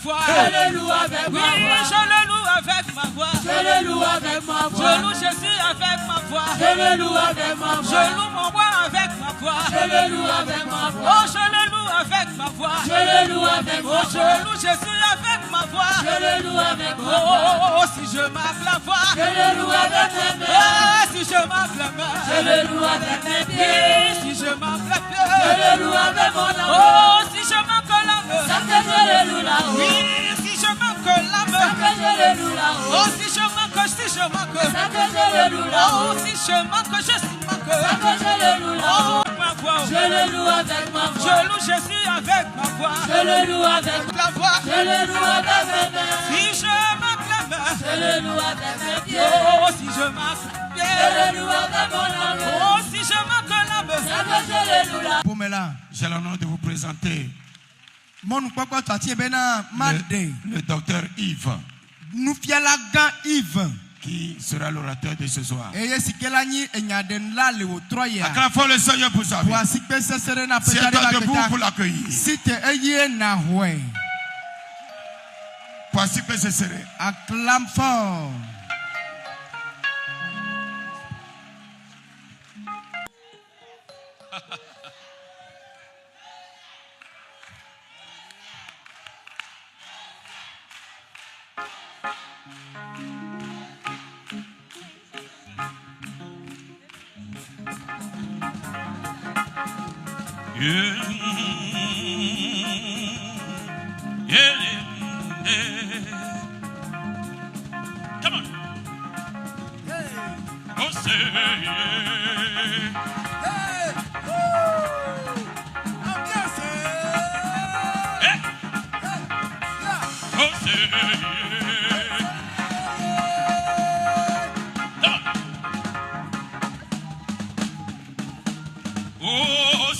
voix. Je le loue avec ma voix. Oui, je le loue avec ma voix. Je le loue avec ma voix. Je loue Jésus avec ma voix. Je le loue avec ma voix. Je loue mon roi avec ma voix. Je le loue avec ma voix. Oh, je le loue avec ma voix. Je le loue avec ma Oh, voix. je loue Jésus avec ma voix. Je le loue avec ma voix. Oh, si je marque la voix. Je le loue avec mes mains. Ah, si je marque la main. Je le loue avec mes Oui, pieds. si je marque la Je pied. le loue avec mon âme. Oh, si je marque l'âme. Ça que je le loue là-haut. Oui, si je marque Ça l'âme. que je le loue là-haut. Oh, si je marque. Ça que je le loue Oh, là-haut. si je marque, je suis marque. Ça que je le loue là-haut. Oh, ma voix. Je le loue avec ma voix. Je loue Jésus avec ma voix. Je le loue avec La voix. Je le loue avec mes mains. Si je marque la main. Je le loue avec mes pieds. Oh, si je marque la Je pied. le loue avec mon âme. Oh, si je marque l'âme. Ça que je le loue là. J'ai l'honneur de vous présenter Mon papa tati bena made. le docteur Yves, Nous fiala gan Yves. qui sera l'orateur de ce soir. Eye sikela nyi enyaden la le wo troya. À quelle fois le Seigneur vous a vu? Voici que ce serait na C'est petade à la debout pour peta. l'accueillir. Si te eye na hwe. Voici que ce serait. Acclame fort. Come on. Oh, say, oh, say, come on. Oh,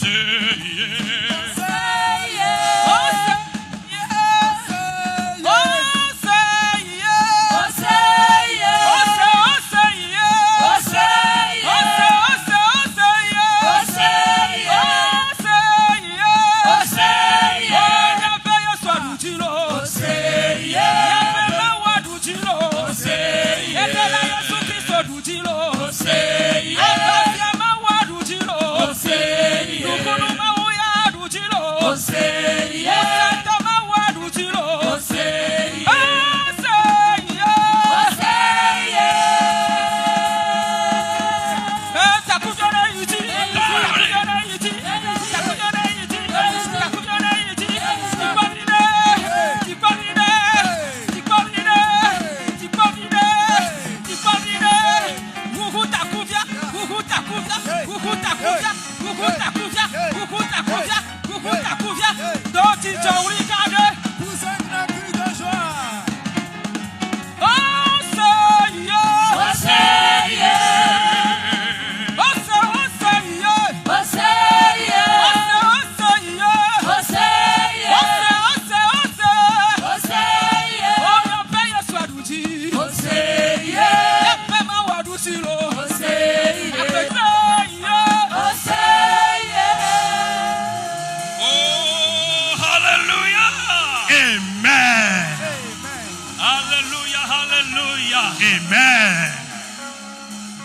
Amen.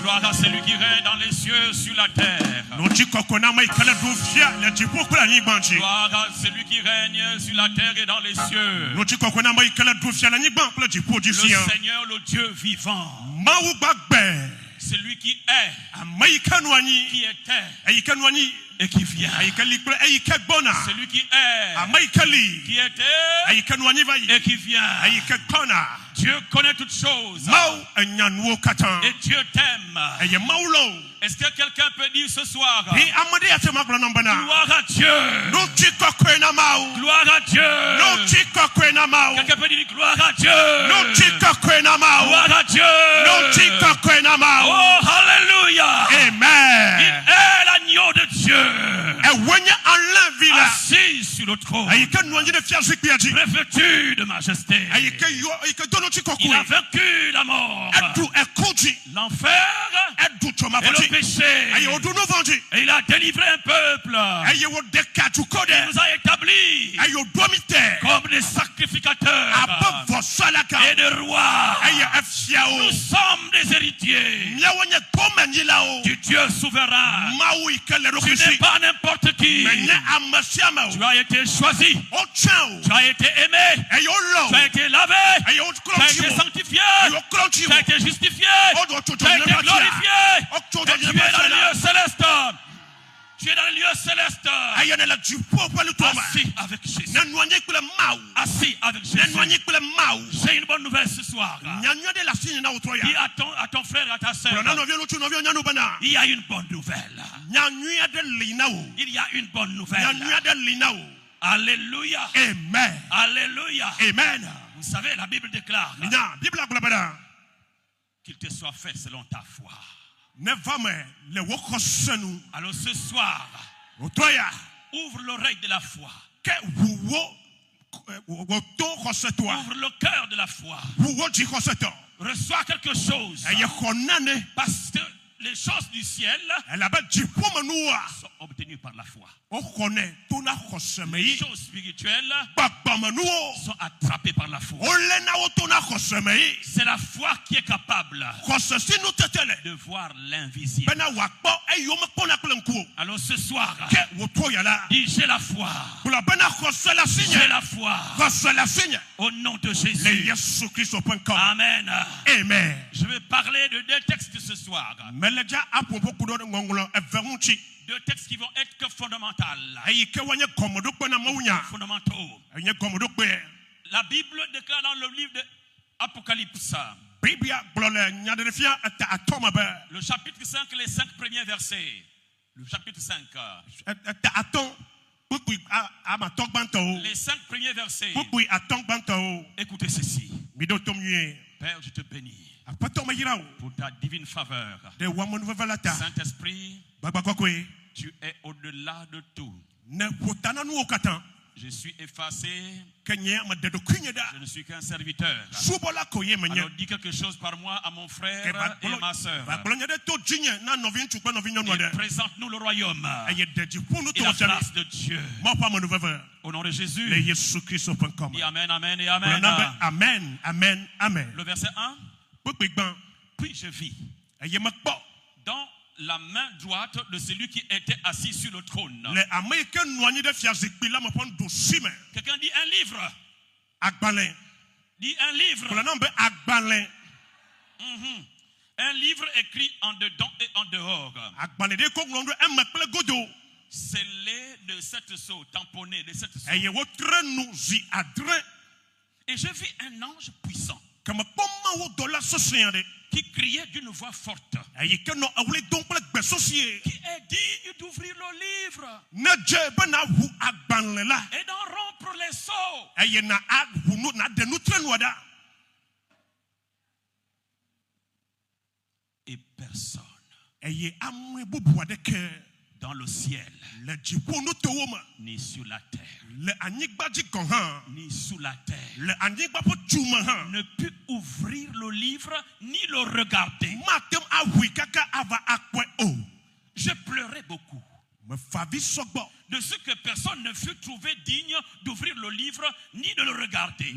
Gloire à celui qui règne dans les cieux, sur la terre. Gloire Gloire à celui qui règne sur la terre et dans les cieux. Le Seigneur, le Dieu vivant. Celui qui est, qui était et qui vient. Celui qui est, qui était et qui vient. Dieu connaît toutes choses. Et Dieu t'aime. Est-ce que quelqu'un peut dire ce soir: gloire à Dieu. Gloire à Dieu. Quelqu'un peut dire gloire à Dieu. Gloire à Dieu. Oh, hallelujah. Amen. Il est l'agneau de Dieu. Assis sur le trône. Revêtu de majesté. Il a vaincu la mort, l'enfer et le péché. Et il a délivré un peuple. Il nous a établis comme des sacrificateurs et de rois. Nous sommes des héritiers du Dieu souverain. Tu n'es pas n'importe qui. Tu as été choisi. Tu as été aimé. Tu as été lavé. Tu as été sanctifié. Tu as été justifié. Tu as été glorifié. Et tu es dans le lieu céleste. Tu es dans le lieu céleste. Assis avec Jésus. Assis avec Jésus. J'ai une bonne nouvelle ce soir. Dis à ton frère et à ta soeur. Il y a une bonne nouvelle. Il y a une bonne nouvelle. Alléluia. Amen. Alléluia. Amen. Vous savez, la Bible déclare qu'il te soit fait selon ta foi. Alors ce soir, ouvre l'oreille de la foi. Ouvre le cœur de la foi. Reçois quelque chose. Parce que les choses du ciel sont obtenues par la foi. Les choses spirituelles sont attrapées par la foi. C'est la foi qui est capable de voir l'invisible. Alors ce soir, dis j'ai la foi. J'ai la foi. Au nom de Jésus. Amen. Amen. Je vais parler de deux textes ce soir. Deux textes qui vont être que fondamentaux. Fondamentaux. La Bible déclare dans le livre de Apocalypse, le chapitre 5, les 5 premiers versets. Le chapitre 5. Les 5 premiers versets. Écoutez ceci. Père, je te bénis pour ta divine faveur. Saint-Esprit, tu es au-delà de tout. Je suis effacé. Je ne suis qu'un serviteur. Alors dis quelque chose par moi à mon frère et à ma soeur. Et présente-nous le royaume et la grâce de Dieu. Au nom de Jésus. Dis amen, amen et amen. Amen, amen, amen. Le verset 1. Puis je vis dans la main droite de celui qui était assis sur le trône. Quelqu'un dit un livre. Dit un livre. Un livre écrit en dedans et en dehors. Scellé de 7 sceaux, tamponné de 7 sceaux. Et je vis un ange puissant qui criait d'une voix forte, qui est digne d'ouvrir le livre et d'en rompre les sceaux. Et personne dans le ciel, ni sur la terre, ni sous la terre, ne put ouvrir le livre ni le regarder. Je pleurais beaucoup de ce que personne ne fut trouvé digne d'ouvrir le livre ni de le regarder. Et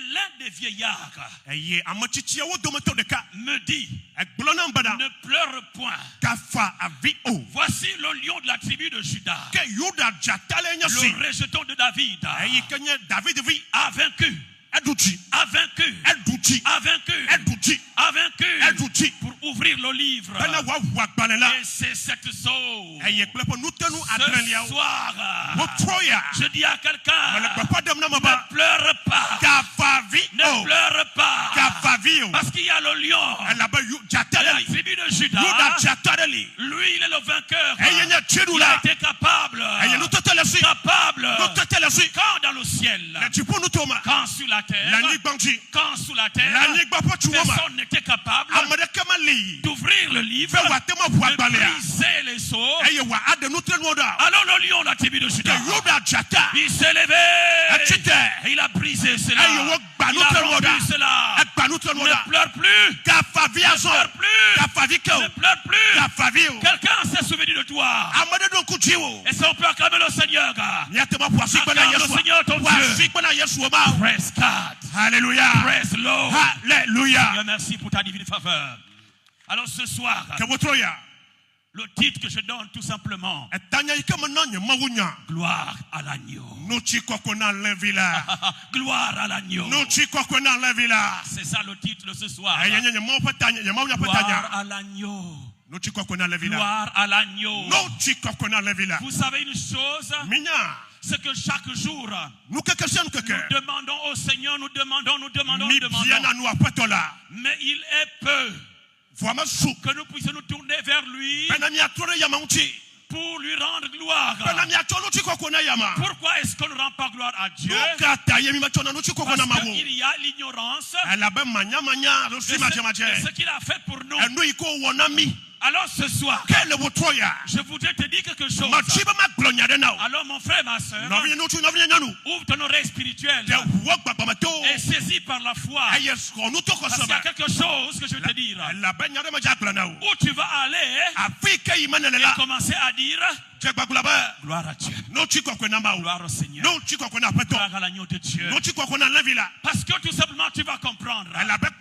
l'un des vieillards me dit, ne pleure point. Voici le lion de la tribu de Juda, le rejeton de David, a vaincu. A vaincu pour ouvrir le livre. Et c'est cette sceau. Ce soir, je dis à quelqu'un, ne pleure pas. Ne pleure pas. Parce qu'il y a le lion de la tribu de Juda. Lui, il est le vainqueur. Il a été capable. Quand dans le ciel, quand sur la terre, quand sous la terre, personne n'était capable d'ouvrir le livre, de briser les sceaux. Alors le lion de la tribu de Juda, il s'est levé et il a brisé cela. Il a rompu cela. Ne pleure plus. Ne pleure plus. Ne pleure plus. Quelqu'un s'est souvenu de toi. Et si on peut acclamer le Seigneur, gars. Acclame le Seigneur ton Dieu. Praise God. Alléluia. Praise Lord. Alléluia. Seigneur, merci pour ta divine faveur. Alors ce soir, le titre que je donne tout simplement, gloire à l'agneau. Gloire à l'agneau. C'est ça le titre de ce soir. Gloire à l'agneau. Gloire à l'agneau. Vous savez une chose, c'est que chaque jour, nous demandons au Seigneur, nous demandons. Mais il est peu que nous puissions nous tourner vers lui pour lui rendre gloire. Pourquoi est-ce qu'on ne rend pas gloire à Dieu? Parce qu'il y a l'ignorance de ce qu'il a fait pour nous. Alors ce soir, je voudrais te dire quelque chose. Alors mon frère, ma soeur, ouvre ton oreille spirituelle et saisis par la foi. Parce qu'il y a quelque chose que je vais te dire. Où tu vas aller et commencer à dire gloire à Dieu. Gloire au Seigneur. Gloire à l'agneau de Dieu. Parce que tout simplement tu vas comprendre. La Bible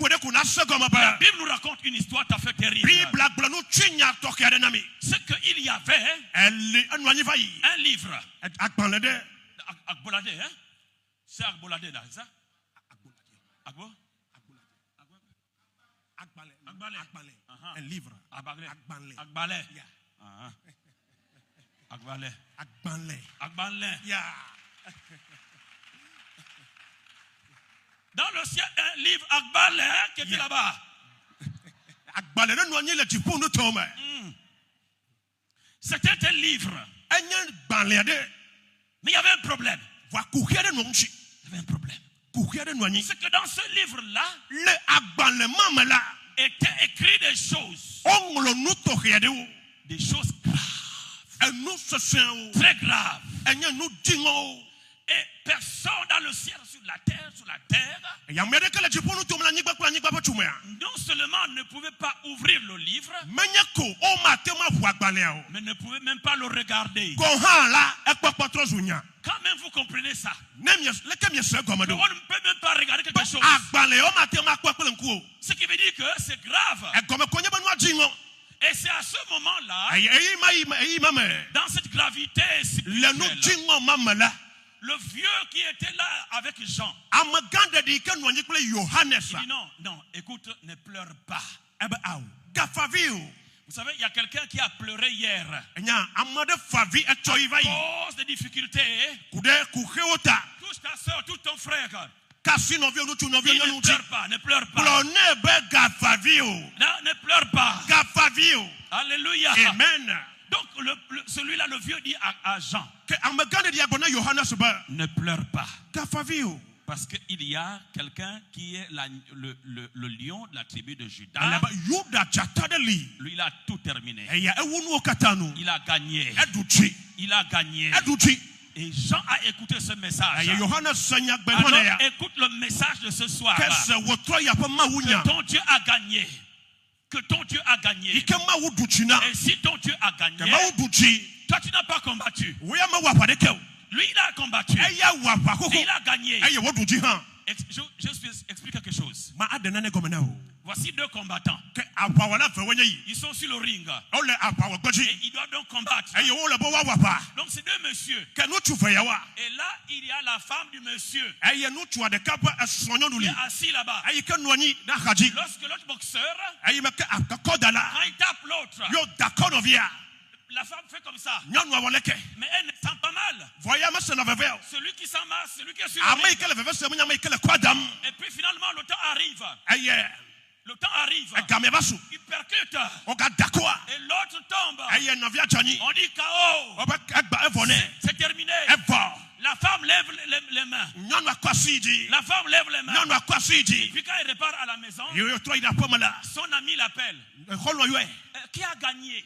nous raconte une histoire tout à fait terrible. Ce qu'il y avait un livre. Agbolade, hein? C'est Agbolade là, c'est ça? Un livre. Agbalé. Agbalé. Dans le ciel, un livre Agbalé qui était là-bas. C'était un livre. Mais il y avait un problème. C'est que dans ce livre-là, étaient écrit des choses. Des choses graves. Très graves. Et personne dans le ciel, sur la terre, non seulement ne pouvait pas ouvrir le livre, mais ne pouvait même pas le regarder. Quand même vous comprenez ça, on ne peut même pas regarder quelque chose. Ce qui veut dire que c'est grave. Et c'est à ce moment-là, dans cette gravité spirituelle, le vieux qui était là avec Jean, il dit non, écoute, ne pleure pas. Vous savez, il y a quelqu'un qui a pleuré hier. À cause des difficultés, touche ta soeur, touche ton frère. Ne pleure pas. Non, ne pleure pas. Alléluia. Amen. Donc celui-là, le vieux dit à Jean, ne pleure pas. Parce qu'il y a quelqu'un qui est le lion de la tribu de Juda. Lui, il a tout terminé. Il a gagné. Et Jean a écouté ce message. Alors écoute le message de ce soir. Que ton Dieu a gagné. Que ton Dieu a gagné. Et si ton Dieu a gagné, toi tu n'as pas combattu. Lui il a combattu. Et il a gagné. Je explique quelque chose. Voici deux combattants. Ils sont sur le ring. Et ils doivent donc combattre. Donc c'est deux messieurs. Et là, il y a la femme du monsieur qui est assis là-bas. Lorsque l'autre boxeur, quand il tape l'autre, la femme fait comme ça. Mais elle ne sent pas mal. Celui qui sent mal, celui qui est sur le ring. Et puis finalement, le temps arrive. Le temps arrive. Il percute. Et l'autre tombe. On dit KO. C'est terminé. La femme lève les mains. La femme lève les mains. Et puis quand il repart à la maison, son ami l'appelle. Qui a gagné?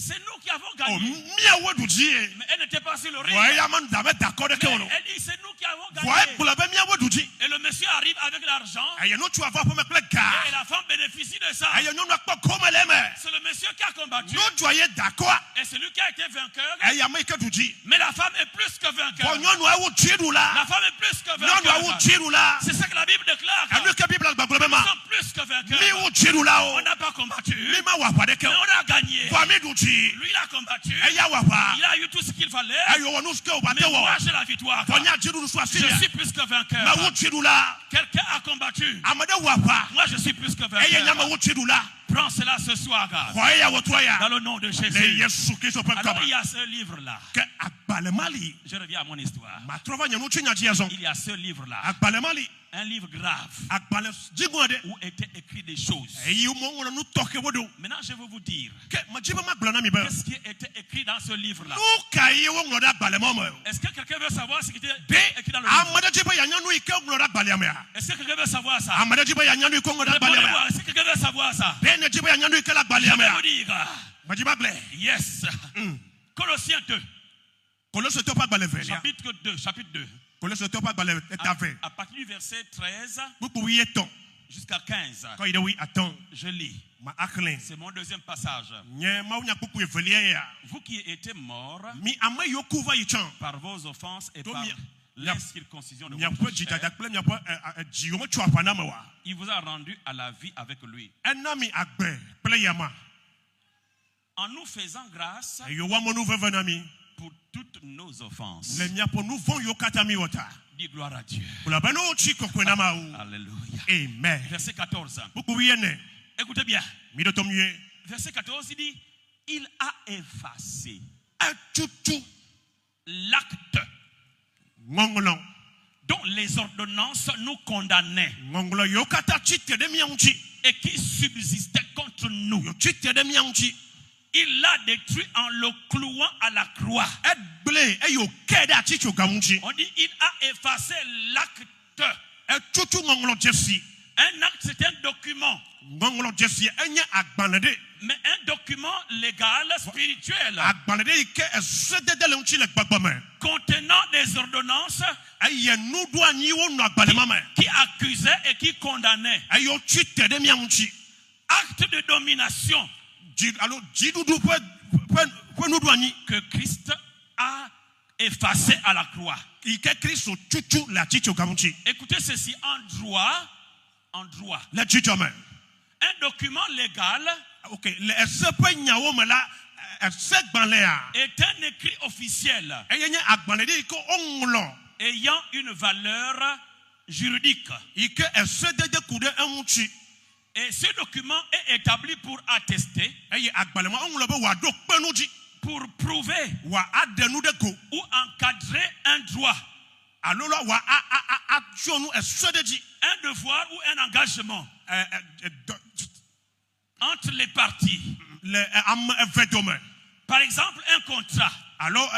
c'est nous qui avons Oh, gagné. mia wedu ji. Mais elle n'était pas sur le ring. Ouais, ya man da d'accord de Mais keolo. elle dit c'est nous qui avons Ouais, gagné. pour la be mia wedu ji. Et le monsieur arrive avec l'argent. Aye no tu avoir pour me ga. Et la femme bénéficie de ça. Aye no na pa koma leme. C'est le monsieur qui a combattu. No joye d'accord. Et c'est lui qui a été vainqueur. Aye ya mai ka du ji. Mais la femme est plus que vainqueur. Bon nyonu awu jiru la. La femme est plus que Nyonu awu vainqueur. jiru la. C'est ça que la Bible déclare. Anu ke Bible al bagolo Nous ma. sommes plus que vainqueurs. Mi wu jiru la o. On n'a pas combattu. Mi ma wa pa de ke. Mais on a gagné. Kwa mi du ji. Lui, il a combattu. Aye ya wa pa. Il a eu tout ce qu'il fallait. Aye wo nu ske o ba Mais te wo. moi, j'ai la victoire. Bon nya jiru so Je asilia. suis plus que vainqueur. Ma wu jiru la. Quelqu'un a combattu. Amade wa pa. Moi, je suis plus que Aye nya ma vainqueur. wu jiru la. Prends cela ce soir, gars. Kwa ya wo to ya. Dans le nom de Le Jésus. Yesu Kristo pe Alors, kama. il y a ce livre-là. Ke agbalemali. Je reviens à mon histoire. Ma trova nyanu chinya ji yazon. Il y a ce livre-là. Agbalemali. Un livre grave Agbale jigwade. où étaient écrits des choses. Eyi mo ngona nu toke wodo. Maintenant, je vais vous dire Ke ma jiba ma glona mi be. qu'est-ce qui était écrit dans ce livre-là. Nu kai wo ngona agbalemo mo. Est-ce que quelqu'un veut savoir ce qui était Be écrit dans le livre? amade jiba ya nyanu ike ngona agbalemo ya. Est-ce que quelqu'un veut savoir ça? Amade jiba ya nyanu ike ngona agbalemo Répondez-moi, ya. est-ce que quelqu'un veut savoir ça? Be ne jiba ya nyanu ike la Je agbalemo vais ya. vous dire. Ma jiba gle. Yes. Colossiens 2, Koloso to pa agbale velia. chapitre 2, chapitre 2. Koloso to pa agbale etave. À partir du verset 13 Buku wi eton. jusqu'à 15. Ko ide wi aton. Je lis. Ma aklen. C'est mon deuxième passage. Nye ma unya buku evelia ya. Vous qui étiez morts Mi ama yo kuva yichan. par vos offenses et Donc, par mi- l'incirconcision de Mi votre apo jita chair, dakple mi apo jiyo mo chwa pana ma wa. il vous a rendu à la vie avec lui. Enami agbe ple yama. En nous faisant grâce Yo wa mo nu vevenami. pour toutes nos offenses. Le mi apo nu von yo katami wota. Dis gloire à Dieu. Kula bano chi kokwe ma u. Alléluia. Amen. Verset 14. Buku wi ene. Écoutez bien. Mi do tom yue. Verset 14, il dit, il a effacé Atutu l'acte ngongolon. dont les ordonnances nous condamnaient Ngongolo yo kata chite de mianchi. et qui subsistait contre nous. Yo chite de mianchi. Il l'a détruit en le clouant à la croix. Eble e yo keda chicho gamunchi. On dit, il a effacé l'acte. Atutu ngongolo jesi. Un acte, c'est un document. Ngongolo jesi enye agbanede. Mais un document légal, spirituel, Agbanede ike esede de le unchi le gbagbame. contenant des ordonnances Aye nu do anyi wo no agbalema me. qui accusaient et qui condamnaient. Ayo chite de mianchi. Acte de domination Alors jidudu pe nu do anyi. que Christ a effacé à la croix. Ike Kristo chuchu la chicho gamunchi. Écoutez ceci, en droit, La chicho me. un document légal Ok, le esepe nyawo me la ese gbanle a. est un écrit officiel Eye nye agbanede ike onglo. ayant une valeur juridique. Ike esede de kude enchi. Et ce document est établi pour attester, Eye agbalema onglo be wa do penuji. pour prouver Wa adenu de ko. ou encadrer un droit, Alola wa a jonu esede ji. un devoir ou un engagement entre les parties. Le am evedome. Par exemple, un contrat. Alors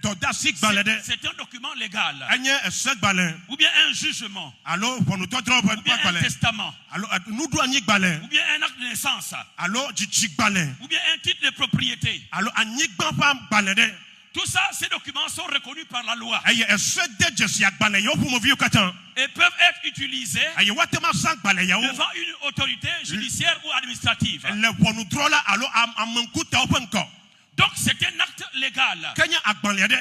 doda sik balede. C'est un document légal. Enye esed balen. Ou bien un jugement. Alors pour nous todro Ou bien un balen. testament. Alors nous do anyi balen. Ou bien un acte de naissance. Alors jijik balen. Ou bien un titre de propriété. Alors anyi gban pa balede. Tout ça, ces documents sont reconnus par la loi Eye esede jesi agbale yo pu mo vi katan. et peuvent être utilisés Eye watema sang bale yo. devant une autorité judiciaire ou administrative. Le bonu drola alors amankuta openko. Donc c'est un acte légal. Kenya agbalede.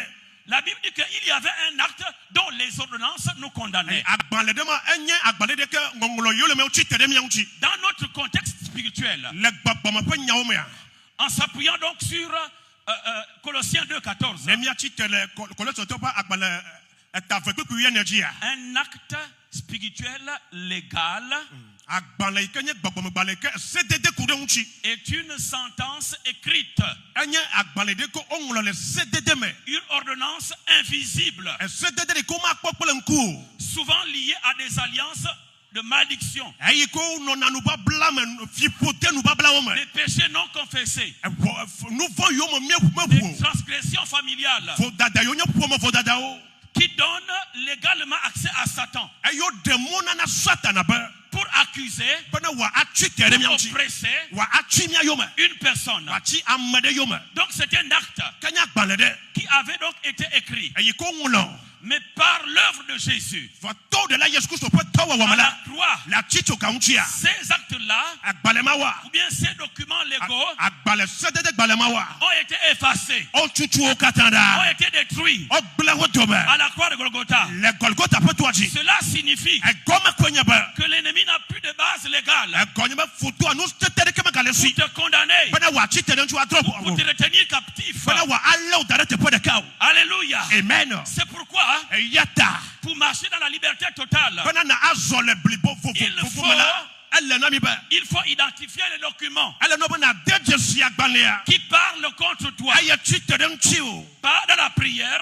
La Bible dit qu'il y avait un acte dont les ordonnances nous condamnaient. Agbalede ma enye agbalede ke ngongolo yo le me chite de mianchi. Dans notre contexte spirituel, Le gbagba pe nyawo me a. en s'appuyant donc sur Colossiens 2,14, Nemia chite le koloso to pa agbale etave pe ku energy a. un acte spirituel légal Agbale ikenye gbagba me gbale ke sede de kude unchi. est une sentence écrite, Enye agbalede ko ongolo le sede de me. une ordonnance invisible, Sede de ko ma popole nku. souvent liée à des alliances de malédiction, Ayi ko no na nu ba bla me fi pote nu ba bla wo me. des péchés non confessés, Nu vo yo me des mepu. transgressions familiales Fo dada yo nya po me fo dada o. qui donnent légalement accès à Satan Ayo demona na satana ba. pour accuser, oppresser une personne. Donc c'est un acte qui avait donc été écrit. Mais par l'œuvre de Jésus, à la croix, ces actes-là, ou bien ces documents légaux, ont été effacés, ont été détruits à la croix de Golgotha. Cela signifie que l'ennemi n'a plus de base légale pour te condamner, pour te retenir captif. Alléluia. Amen. C'est pourquoi, pour marcher dans la liberté totale, il faut identifier les documents qui parlent contre toi. Dans la prière,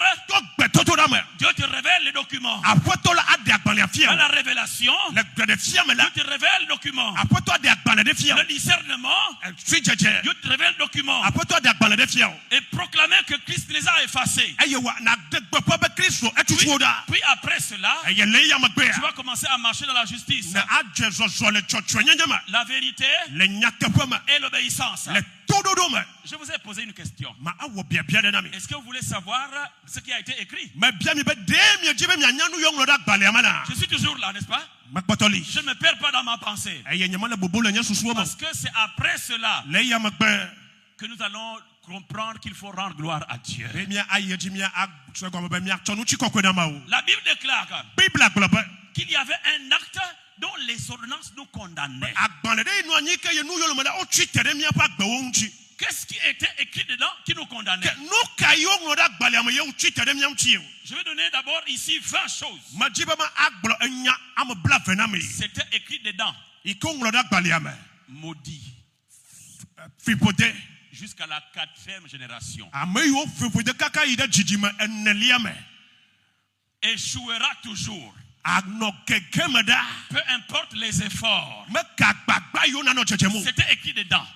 Dieu te révèle les documents. Dans la révélation, Dieu te révèle le document. Le discernement, Dieu te révèle le document. Et proclamer que Christ les a effacés. Puis après cela, tu vas commencer à marcher dans la justice, la vérité et l'obéissance. Je vous ai posé une question. Est-ce que vous voulez savoir ce qui a été écrit? Je suis toujours là, n'est-ce pas? Je ne me perds pas dans ma pensée. Parce que c'est après cela que nous allons comprendre qu'il faut rendre gloire à Dieu. La Bible déclare qu'il y avait un acte dont les ordonnances nous condamnaient. Qu'est-ce qui était écrit dedans qui nous condamnait? Je vais donner d'abord ici 20 choses. C'était écrit dedans. Maudit. Jusqu'à la 4e génération. Échouera toujours. Peu importe les efforts. C'était écrit dedans.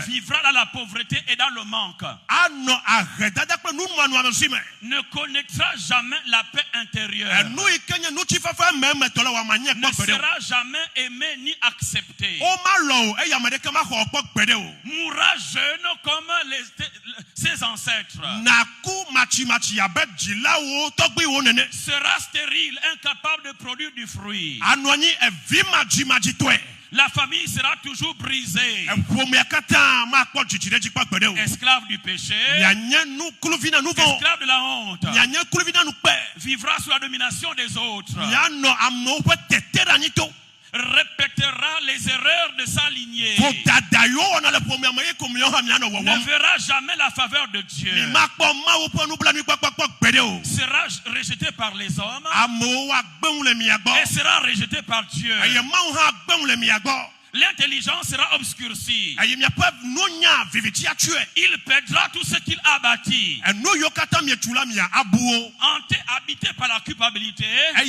Vivra dans la pauvreté et dans le manque. Ne connaîtra jamais la paix intérieure. Ne sera jamais aimé ni accepté. Mourra jeune comme ses ancêtres. Sera stérile, incapable de produire du fruit. La famille sera toujours brisée. Esclave du péché, esclave de la honte, vivra sous la domination des autres. Répétera les erreurs de sa lignée. Ne verra jamais la faveur de Dieu. Sera rejeté par les hommes et sera rejeté par Dieu. L'intelligence sera obscurcie. Il perdra tout ce qu'il a bâti. Hanté, habité par la culpabilité et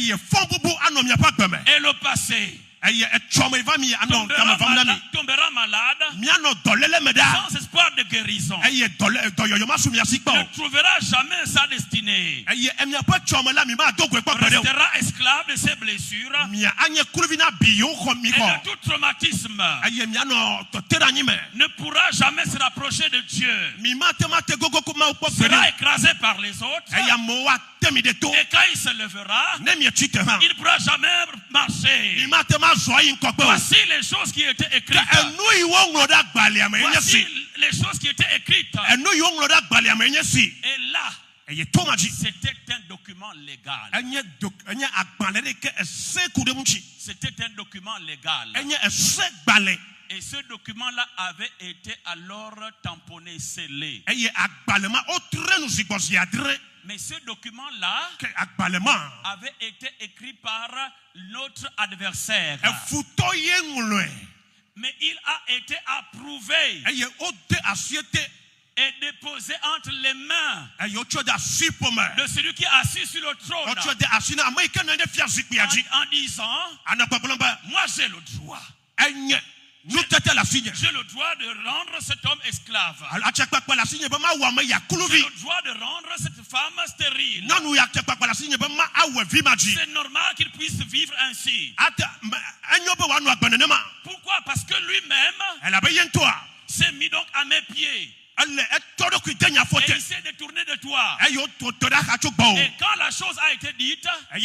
le passé. Tombera malade sans espoir de guérison. Ne trouvera jamais sa destinée. Restera esclave de ses blessures et de tout traumatisme. Ne pourra jamais se rapprocher de Dieu. Sera écrasé par les autres. Et quand il se levera, il ne pourra jamais marcher. Voici les choses qui étaient écrites. Voici les choses qui étaient écrites. Et là, c'était un document légal. C'était un document légal. Et ce document-là avait été alors tamponné, scellé. Mais ce document-là avait été écrit par notre adversaire. Mais il a été approuvé et déposé entre les mains de celui qui est assis sur le trône. En disant, moi j'ai le droit J'ai le droit de rendre cet homme esclave. J'ai le droit de rendre cette femme stérile. C'est normal qu'il puisse vivre ainsi. Pourquoi? Parce que lui-même s'est mis donc à mes pieds. Et il s'est détourné de toi. Et quand la chose a été dite, alors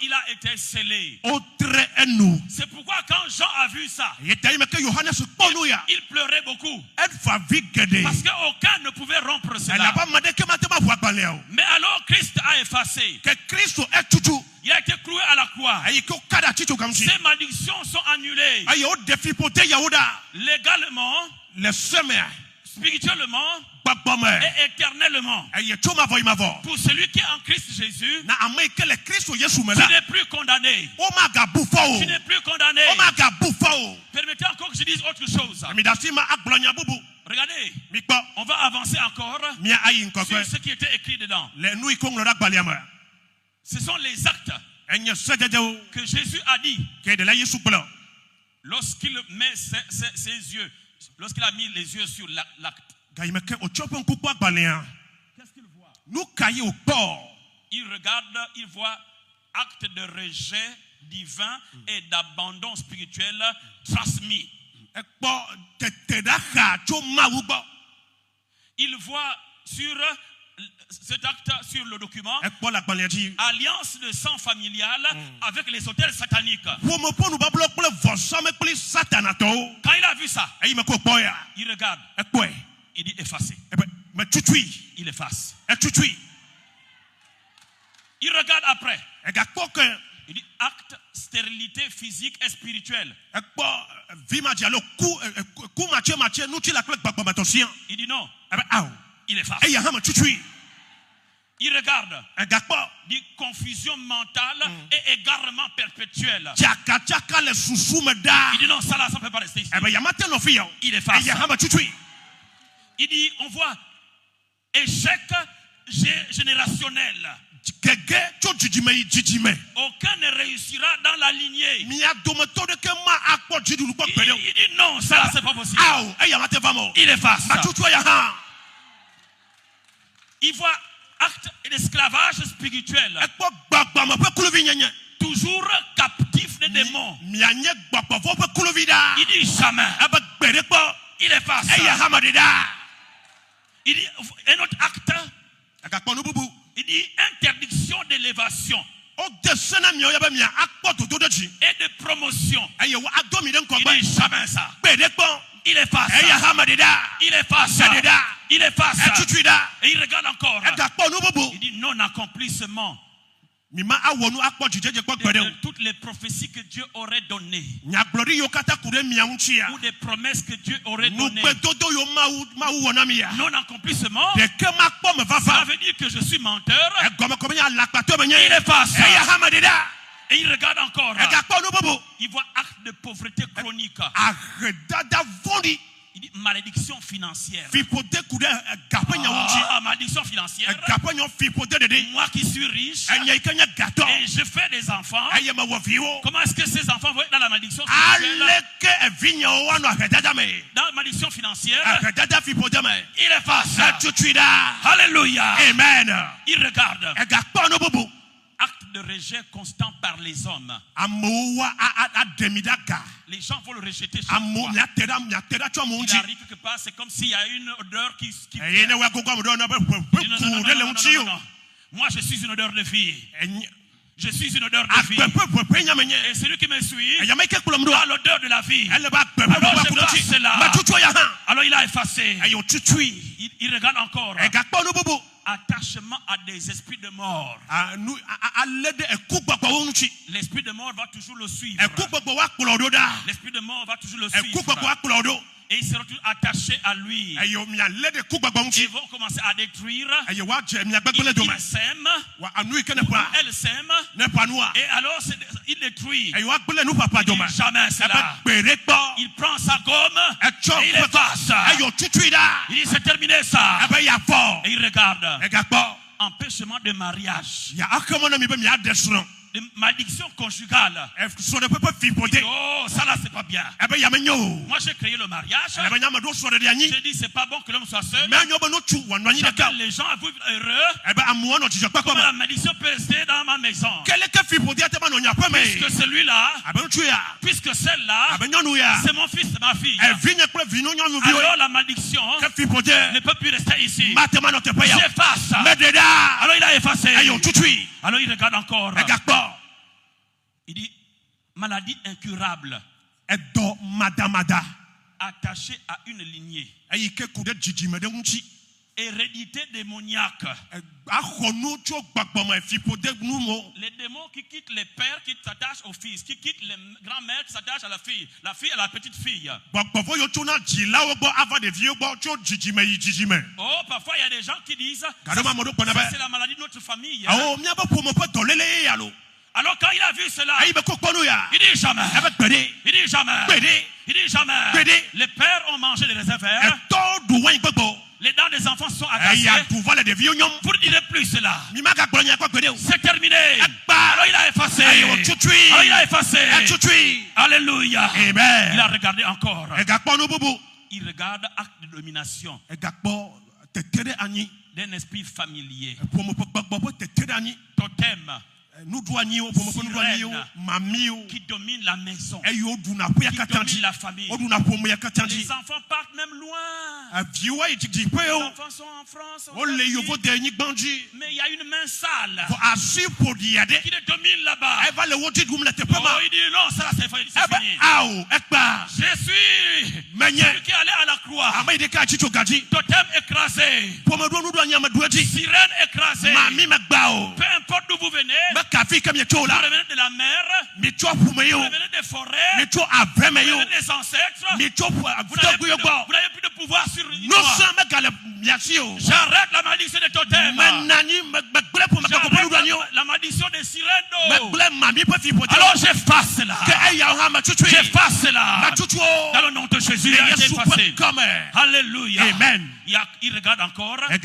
il a été scellé. C'est pourquoi quand Jean a vu ça, il pleurait beaucoup. Parce qu'aucun ne pouvait rompre cela. Mais alors Christ a effacé. Il a été cloué à la croix. Ces malédictions sont annulées. Légalement, spirituellement et éternellement. Pour celui qui est en Christ Jésus, tu n'es plus condamné. Tu n'es plus condamné. Permettez encore que je dise autre chose. Regardez, on va avancer encore sur ce qui était écrit dedans. Ce sont les actes que Jésus a dit lorsqu'il met ses yeux. Lorsqu'il a mis les yeux sur l'acte, qu'est-ce qu'il voit? Il regarde, il voit acte de rejet divin et d'abandon spirituel transmis. Il voit sur cet acte, sur le document, alliance de sang familial avec les autels sataniques. Quand il a vu ça, il regarde, il dit effacer. Il efface. Il regarde après. Il dit acte, stérilité physique et spirituelle. Il dit non. Il efface. Il regarde. Dit confusion mentale et égarement perpétuel. Il dit non, ça là, ça ne peut pas rester ici. Il efface. Il dit, on voit échec générationnel. Aucun ne réussira dans la lignée. Il dit non, ça là, c'est pas possible. Il efface. Il voit acte d'esclavage spirituel. Toujours captif des démons. Il dit jamais. Il efface. Il dit un autre acte. Il dit interdiction d'élévation et de promotion. Il dit jamais ça. Il efface. Il efface. Il efface. Et il regarde encore. Il dit non accomplissement de toutes les prophéties que Dieu aurait données, ou des promesses que Dieu aurait données. Non accomplissement, ça veut dire que je suis menteur. Il efface. Et il regarde encore. Il voit acte de pauvreté chronique. Il dit malédiction financière. Malédiction financière. Moi qui suis riche et je fais des enfants. Comment est-ce que ces enfants vont être dans la malédiction financière? Dans la malédiction financière, il efface. Alléluia. Amen. Il regarde. Acte de rejet constant par les hommes. Les gens vont le rejeter chaque fois. Il arrive quelque part, c'est comme s'il y a une odeur qui vient. Non. Moi, je suis une odeur de fille. Je suis une odeur de fille. Et celui qui me suit a l'odeur de la vie. Alors je passe là. Alors il a effacé. Il regarde encore. Attachement à des esprits de mort. L'esprit de mort va toujours le suivre. L'esprit de mort va toujours le suivre. Et ils seront tous attachés à lui. Ils vont commencer à détruire. Ils s'aiment. Elle s'aime. Et alors il détruit. Il dit jamais cela. Il prend sa gomme. Et il efface. Il dit c'est terminé ça. Et il regarde. Empêchement de mariage. les malédictions conjugales. Oh, ça là, c'est pas bien. Moi, j'ai créé le mariage. J'ai dit, c'est pas bon que l'homme soit seul. J'appelle les gens à vivre heureux. Comment la malédiction peut rester dans ma maison? Puisque celui-là, puisque celle-là, c'est mon fils, c'est ma fille. Alors la malédiction ne peut plus rester ici. J'efface. Alors il a effacé. Alors il regarde encore. Il dit, maladie incurable. Attachée à une lignée. Hérédité démoniaque. Les démons qui quittent les pères, qui s'attachent au fils, qui quittent les grands-mères, qui s'attachent à la fille à la petite fille. Oh, parfois il y a des gens qui disent, c'est la maladie de notre famille. Alors quand il a vu cela, il dit jamais. Il dit jamais. Il dit jamais. Les pères ont mangé des réservoirs. Les dents des enfants sont agacées. Vous ne direz plus cela. C'est terminé. Alors il a effacé. Alors il a effacé. Alléluia. Amen. Il a regardé encore. Il regarde acte de domination d'un esprit familier. Totem. Qui domine la maison, qui domine la famille. Les enfants partent même loin. Les enfants sont en France, mais il y a une main sale qui les domine là-bas. Oh, il dit non, ça c'est fini. Je suis celui qui allait à la croix. Totem écrasé, sirène écrasée. Peu importe d'où vous venez, vous revenez de la mer, vous revenez des forêts, vous revenez des ancêtres, vous n'avez plus de pouvoir sur moi. J'arrête la malédiction des totems. J'arrête la malédiction des sirènes d'eau. Alors j'efface cela. J'efface cela. Dans le nom de Jésus, il a été effacé. Alléluia. Amen. Il regarde encore et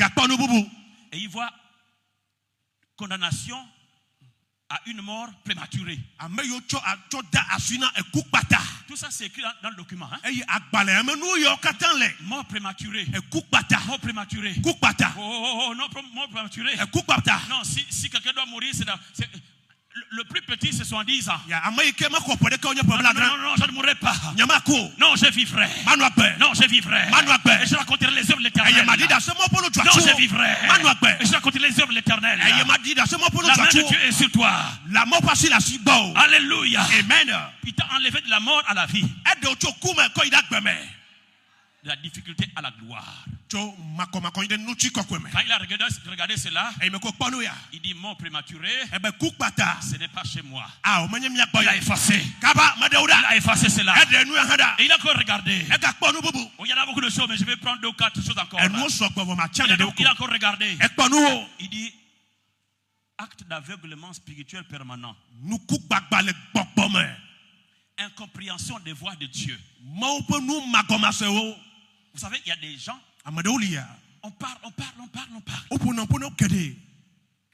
il voit condamnation à une mort prématurée. Tout ça c'est écrit dans le document. Mort prématurée. Mort prématurée. Oh, non, mort prématurée. Non, si quelqu'un doit mourir, c'est le plus petit, c'est 70 ans. Non, je ne mourrai pas. Non, je vivrai. Non, je vivrai. Et je raconterai les œuvres de l'Éternel. Non, je vivrai. Et je raconterai les œuvres de l'Éternel. La main de Dieu est sur toi. Alléluia. Amen. Il t'a enlevé de la mort à la vie. De la difficulté à la gloire. Quand il a regardé cela, il dit mort prématurée, ce n'est pas chez moi. Il a effacé. Il a effacé cela. Et il a encore regardé. Il y en a beaucoup de choses, mais je vais prendre 2 ou 4 choses encore. Il a encore regardé. Il dit acte d'aveuglement spirituel permanent. Incompréhension des voix de Dieu. Vous savez, il y a des gens, on parle.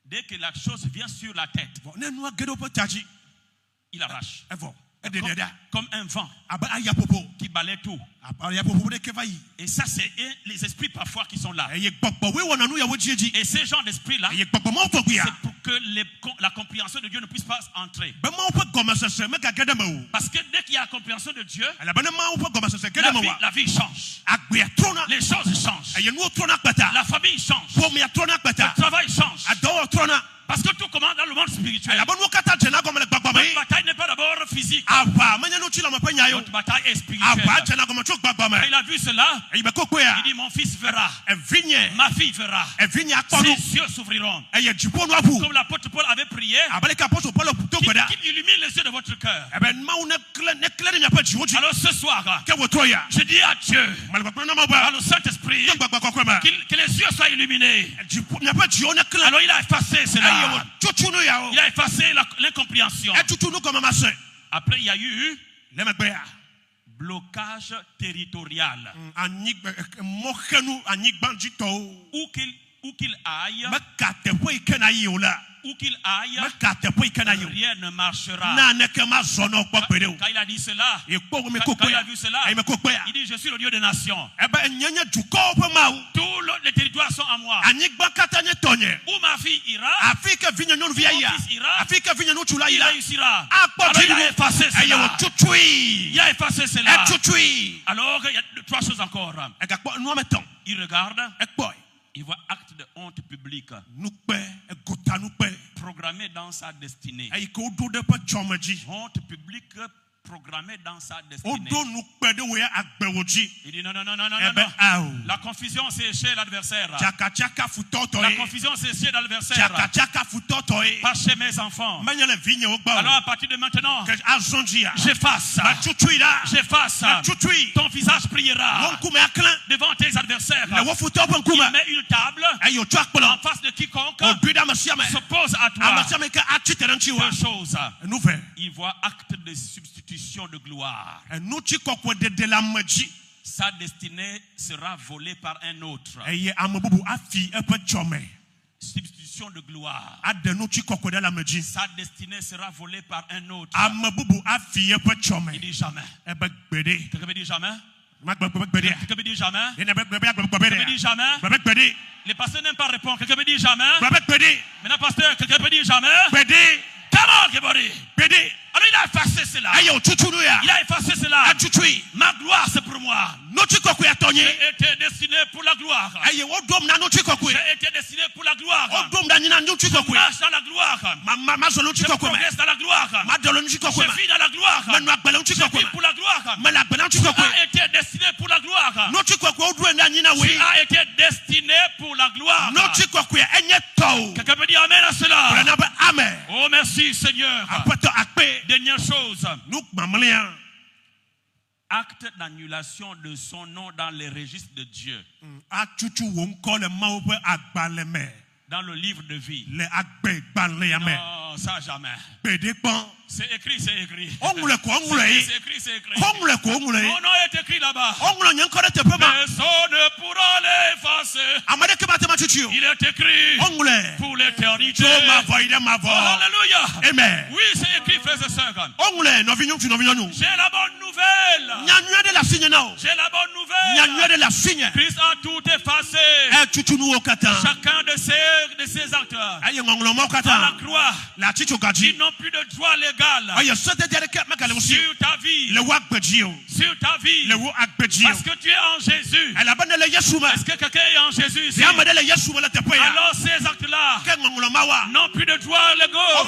Dès que la chose vient sur la tête, il arrache. Comme un vent qui balaie tout. Et ça, c'est les esprits parfois qui sont là. Et ces gens d'esprits-là, c'est pour que la compréhension de Dieu ne puisse pas entrer. Parce que dès qu'il y a la compréhension de Dieu, la vie change. Les choses changent. La famille change. Le travail change. Parce que tout commence dans le monde spirituel. Notre bataille n'est pas d'abord physique. Notre bataille est spirituelle. Quand il a vu cela, il dit mon fils verra. Ma fille verra. Ses yeux s'ouvriront. Comme l'apôtre Paul avait prié, qu'il illumine les yeux de votre cœur. Alors ce soir, je dis à Dieu, à le Saint-Esprit, que les yeux soient illuminés. Alors il a effacé cela. Il a effacé l'incompréhension. Après, il y a eu blocage territorial. Où où qu'il aille, où qu'il aille, rien ne marchera. Quand il a dit cela, quand il a vu cela, il dit, je suis le Dieu des nations. Tous les territoires sont à moi. Où ma fille ira, mon fils ira, il réussira. Alors il a effacé cela. Il a effacé cela. Alors il y a 3 choses encore. Il regarde. Il voit acte de honte publique programmé dans sa destinée. Honte publique programmé dans sa destinée. Il dit non. La confusion c'est chez l'adversaire. La confusion c'est chez l'adversaire. Pas chez mes enfants. Alors à partir de maintenant, j'efface. Ton visage priera devant tes adversaires. Il met une table en face de quiconque s'oppose à toi. 2 choses. Il voit acte de substitution de gloire. Sa destinée sera volée par un autre. Substitution de gloire. Sa destinée sera volée par un autre. Il dit jamais. Quelqu'un me dit jamais. Quelqu'un me dit jamais. Quelqu'un me dit jamais. Les pasteurs n'aiment pas répondre. Quelqu'un me dit jamais. Maintenant pasteur, quelqu'un me dit jamais. Come on, everybody. Alors il a effacé cela. Il a effacé cela. Ma gloire c'est pour moi. J'ai été destiné pour la gloire. J'ai été destiné pour la gloire. Je marche dans la gloire. Je progresse dans la gloire. Je vis dans la gloire. Je vis pour la gloire. Tu as été destiné pour la gloire. Tu as été destiné pour la gloire. Quelqu'un peut dire amen à cela. Oh merci Seigneur. Dernière chose. Acte d'annulation de son nom dans les registres de Dieu. Dans le livre de vie. Non, ça jamais. C'est écrit. C'est écrit. Oh non, il est écrit là-bas. Personne ne pourra l'effacer. Il est écrit pour l'éternité. Oh, alléluia. Amen. Oui, c'est écrit, frères et sœurs. J'ai la bonne nouvelle. J'ai la bonne nouvelle. Christ a tout effacé. Chacun de ces actes à la croix, ils n'ont plus de droit légal. Sur ta vie. Sur ta vie. Parce que tu es en Jésus. Est-ce que quelqu'un est en Jésus ici? Alors ces actes-là n'ont plus de droit légaux.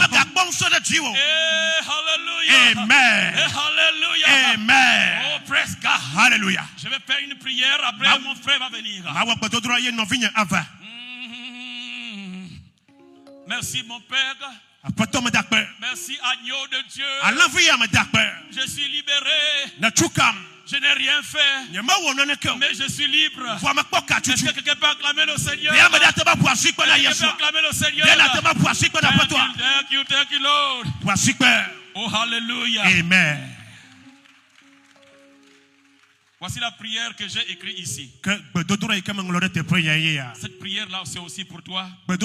Alléluia. Amen. Alléluia. Amen. Oh, praise God. Hallelujah. Je vais faire une prière, après mon frère va venir. Merci mon Père. Merci agneau de Dieu. Je suis libéré. Je n'ai rien fait. Mais je suis libre. Est-ce que quelqu'un peut acclamer le Seigneur? Quelqu'un peut acclamer le Seigneur? Thank you, Lord. Oh, hallelujah. Amen. Voici la prière que j'ai écrite ici. Cette prière-là, c'est aussi pour toi. Je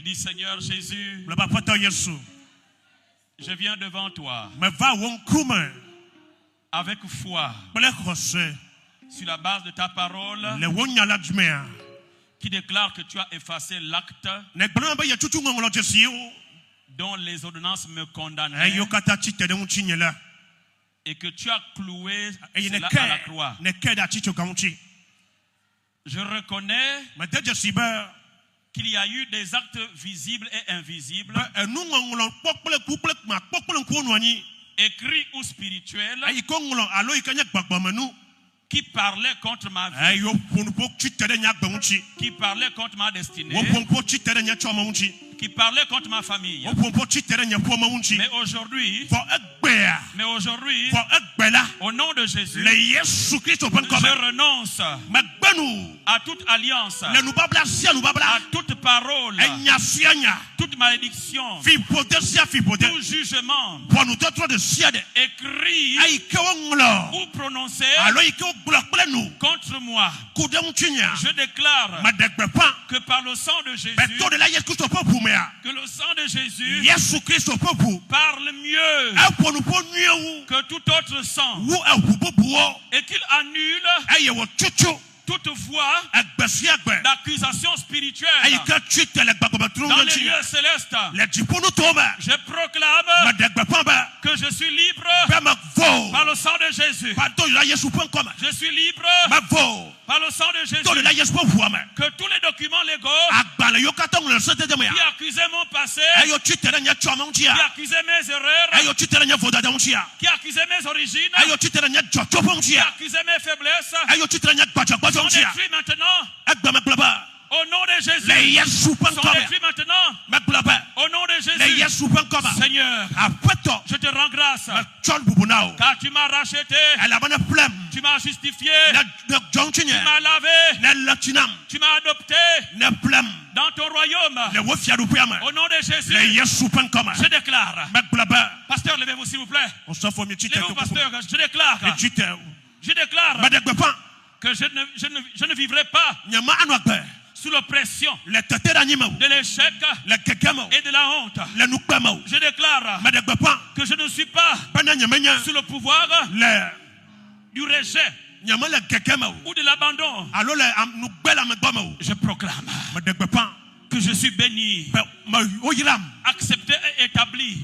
dis, Seigneur Jésus, je viens devant toi avec foi sur la base de ta parole qui déclare que tu as effacé l'acte dont les ordonnances me condamnaient et que tu as cloué cela à la croix. Je reconnais qu'il y a eu des actes visibles et invisibles, écrits ou spirituels, qui parlaient contre ma vie, qui parlaient contre ma destinée, qui parlaient contre ma famille. Mais aujourd'hui, au nom de Jésus, je renonce à toute alliance, à toute parole, toute toute malédiction, tout jugement écrit ou prononcé contre moi, je déclare que par le sang de Jésus, que le sang de Jésus parle mieux que tout autre sang et qu'il annule toute voix d'accusation spirituelle dans les lieux célestes. Je proclame que je suis libre par le sang de Jésus. Je suis libre par le sang de Jésus. Que tous les documents légaux qui accusaient mon passé, qui accusaient mes erreurs, qui accusaient mes origines, qui accusaient mes faiblesses, sont détruits maintenant. Au nom de Jésus. Sont détruits maintenant. Au nom de Jésus. Seigneur, je te rends grâce. Car tu m'as racheté. Tu m'as justifié. Tu m'as lavé. Tu m'as adopté dans ton royaume. Au nom de Jésus. Je déclare. Pasteur, levez-vous s'il vous plaît. Levez-vous, pasteur. Je déclare que je ne vivrai pas sous l'oppression de l'échec et de la honte. Je déclare que je ne suis pas sous le pouvoir du rejet ou de l'abandon. Je proclame que je suis béni, accepté et établi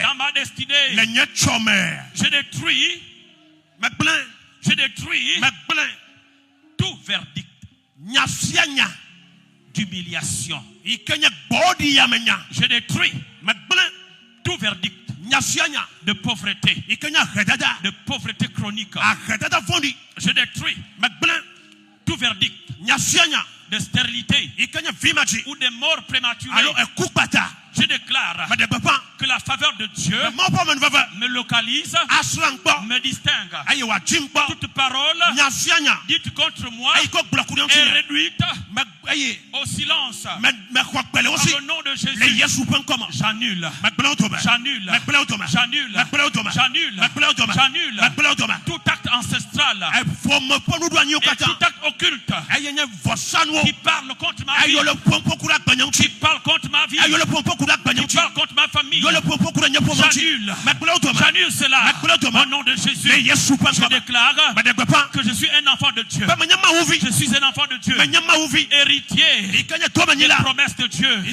dans ma destinée. Je détruis tout verdict d'humiliation. Je détruis tout verdict de pauvreté, chronique. Je détruis tout verdict de stérilité ou de mort prématurée. Je déclare que la faveur de Dieu me localise, me distingue. Toute parole dite contre moi est réduite au silence. Par le nom de Jésus, j'annule tout acte ancestral et tout acte occulte qui parle contre ma vie, qui parle contre ma vie, qui parle contre ma famille. J'annule cela au nom de Jésus. Je déclare que je suis un enfant de Dieu. Je suis un enfant de Dieu, héritier des promesses de Dieu. Je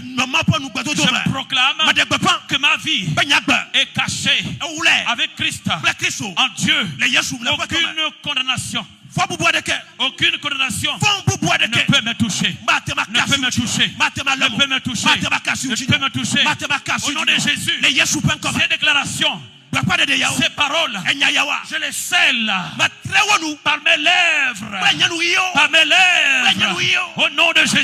proclame que ma vie est cachée avec Christ en Dieu. Aucune condamnation. Aucune condamnation ne peut me toucher. Ne peut me toucher. Ne peut me toucher. Ne peut me toucher. Au nom de Jésus, ces déclarations, ces paroles, je les scelle par mes lèvres. Par mes lèvres. Au nom de Jésus.